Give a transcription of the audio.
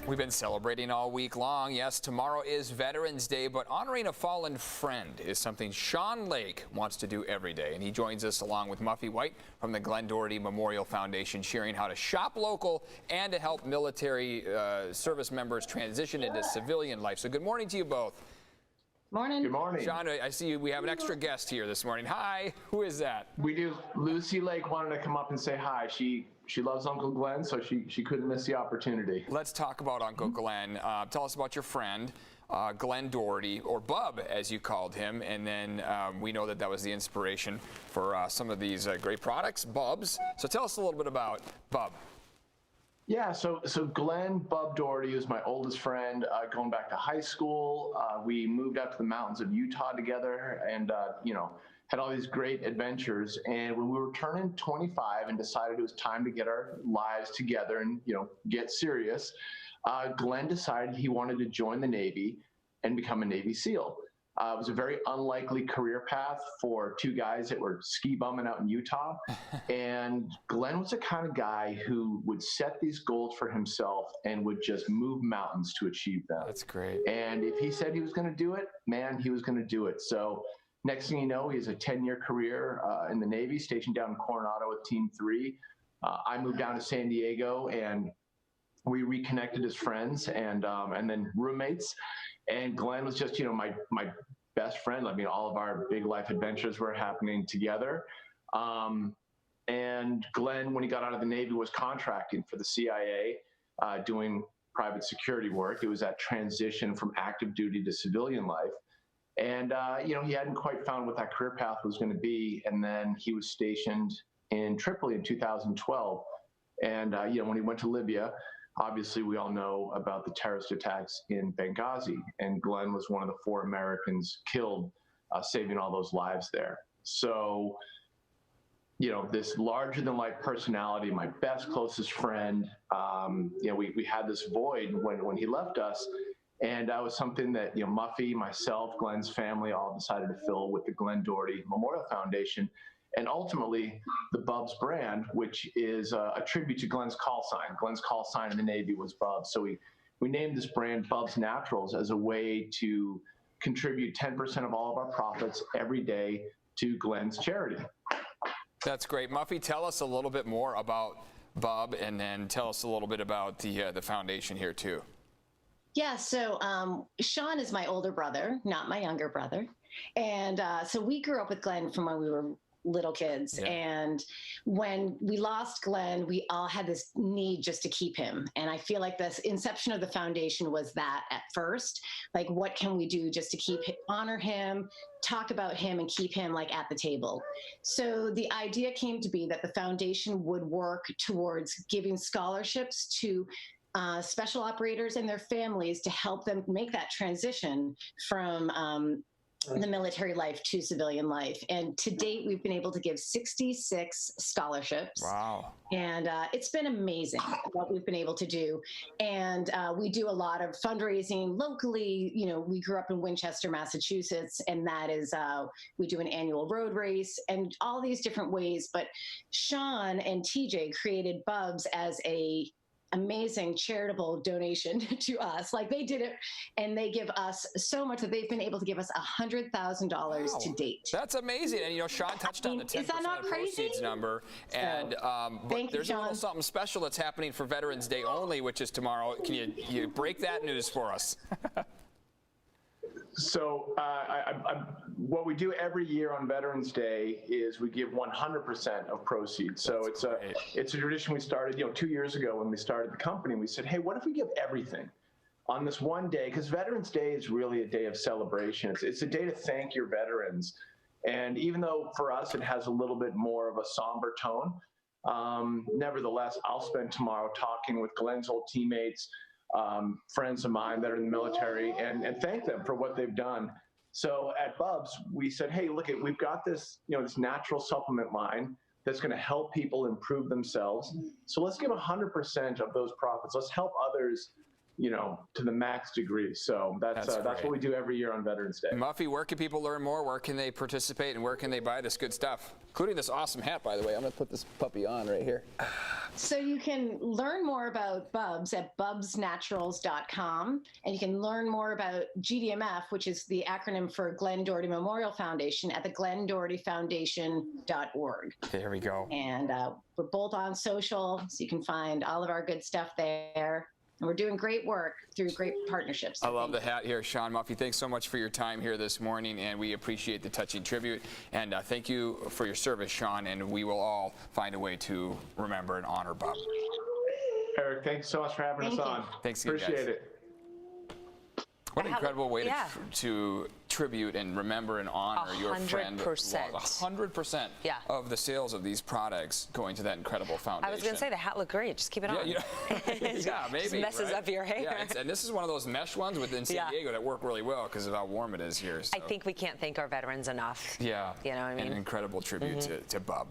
We've been celebrating all week long. Yes, tomorrow is Veterans Day, but honoring a fallen friend is something Sean Lake wants to do every day. And he joins us along with Muffy White from the Glenn Doherty Memorial Foundation, sharing how to shop local and to help military service members transition into civilian life. So good morning to you both. Morning. Good morning. Sean, I see we have an extra guest here this morning. Hi, who is that? We do. Lucy Lake wanted to come up and say hi. She loves Uncle Glenn, so she couldn't miss the opportunity. Let's talk about Uncle Glenn. Tell us about your friend, Glenn Doherty, or Bub, as you called him. And then we know that was the inspiration for some of these great products, Bubs. So tell us a little bit about Bub. Yeah, so Glenn Bub Doherty is my oldest friend going back to high school. We moved out to the mountains of Utah together and, had all these great adventures. And when we were turning 25 and decided it was time to get our lives together and, get serious, Glenn decided he wanted to join the Navy and become a Navy SEAL. It was a very unlikely career path for two guys that were ski bumming out in Utah. And Glenn was the kind of guy who would set these goals for himself and would just move mountains to achieve them. That's great. And if he said he was going to do it, man, he was going to do it. So next thing you know, he has a 10-year career in the Navy, stationed down in Coronado with Team 3. I moved down to San Diego, and we reconnected as friends and then roommates. And Glenn was just, my best friend. I mean, all of our big life adventures were happening together. And Glenn, when he got out of the Navy, was contracting for the CIA, doing private security work. It was that transition from active duty to civilian life. And, he hadn't quite found what that career path was going to be. And then he was stationed in Tripoli in 2012. And, when he went to Libya, obviously, we all know about the terrorist attacks in Benghazi, and Glenn was one of the 4 Americans killed, saving all those lives there. So, this larger-than-life personality, my best, closest friend, we had this void when he left us, and that was something that, Muffy, myself, Glenn's family all decided to fill with the Glenn Doherty Memorial Foundation. And ultimately, the Bubs brand, which is a tribute to Glenn's call sign. Glenn's call sign in the Navy was Bubs. So we named this brand Bubs Naturals as a way to contribute 10% of all of our profits every day to Glenn's charity. That's great. Muffy, tell us a little bit more about Bub, and then tell us a little bit about the foundation here, too. Yeah, so Sean is my older brother, not my younger brother. And so we grew up with Glenn from when we were little kids. Yeah. And when we lost Glenn, we all had this need just to keep him. And I feel like the inception of the foundation was that at first, like, what can we do just to honor him, talk about him, and keep him like at the table. So the idea came to be that the foundation would work towards giving scholarships to special operators and their families to help them make that transition from the military life to civilian life. And to date, we've been able to give 66 scholarships. Wow. And it's been amazing what we've been able to do. And we do a lot of fundraising locally. We grew up in Winchester, Massachusetts, and that is, we do an annual road race and all these different ways. But Sean and TJ created Bubs as a amazing charitable donation to us. Like, they did it, and they give us so much that they've been able to give us $100,000 to date. That's amazing. And Sean touched on the 10% proceeds number. And but there's a little something special that's happening for Veterans Day only, which is tomorrow. Can you break that news for us? So what we do every year on Veterans Day is we give 100% of proceeds. So it's a tradition we started 2 years ago when we started the company. We said, hey, what if we give everything on this one day? Because Veterans Day is really a day of celebration. It's a day to thank your veterans. And even though for us it has a little bit more of a somber tone, nevertheless, I'll spend tomorrow talking with Glenn's old teammates, friends of mine that are in the military, and thank them for what they've done. So at Bubs, we said, hey, look, we've got this, this natural supplement line that's going to help people improve themselves. So let's give 100% of those profits. Let's help others, to the max degree. So that's what we do every year on Veterans Day. Muffy, where can people learn more? Where can they participate, and where can they buy this good stuff? Including this awesome hat, by the way. I'm going to put this puppy on right here. So you can learn more about Bubs at bubsnaturals.com, and you can learn more about GDMF, which is the acronym for Glenn Doherty Memorial Foundation, at the glendohertyfoundation.org. There we go. And we're both on social, so you can find all of our good stuff there. And we're doing great work through great partnerships. I love the hat here, Sean Muffy. Thanks so much for your time here this morning, and we appreciate the touching tribute. And thank you for your service, Sean, and we will all find a way to remember and honor Bub. Eric, thanks so much for having us on. Thanks again, Appreciate guys. it. What an incredible way to tribute and remember and honor your friend. 100% of the sales of these products going to that incredible foundation. I was going to say, the hat looked great. Just keep it on. Yeah, yeah maybe. Just messes up your hair. Yeah, and this is one of those mesh ones within San Diego that work really well because of how warm it is here. So. I think we can't thank our veterans enough. Yeah. You know what I mean? An incredible tribute to Bub.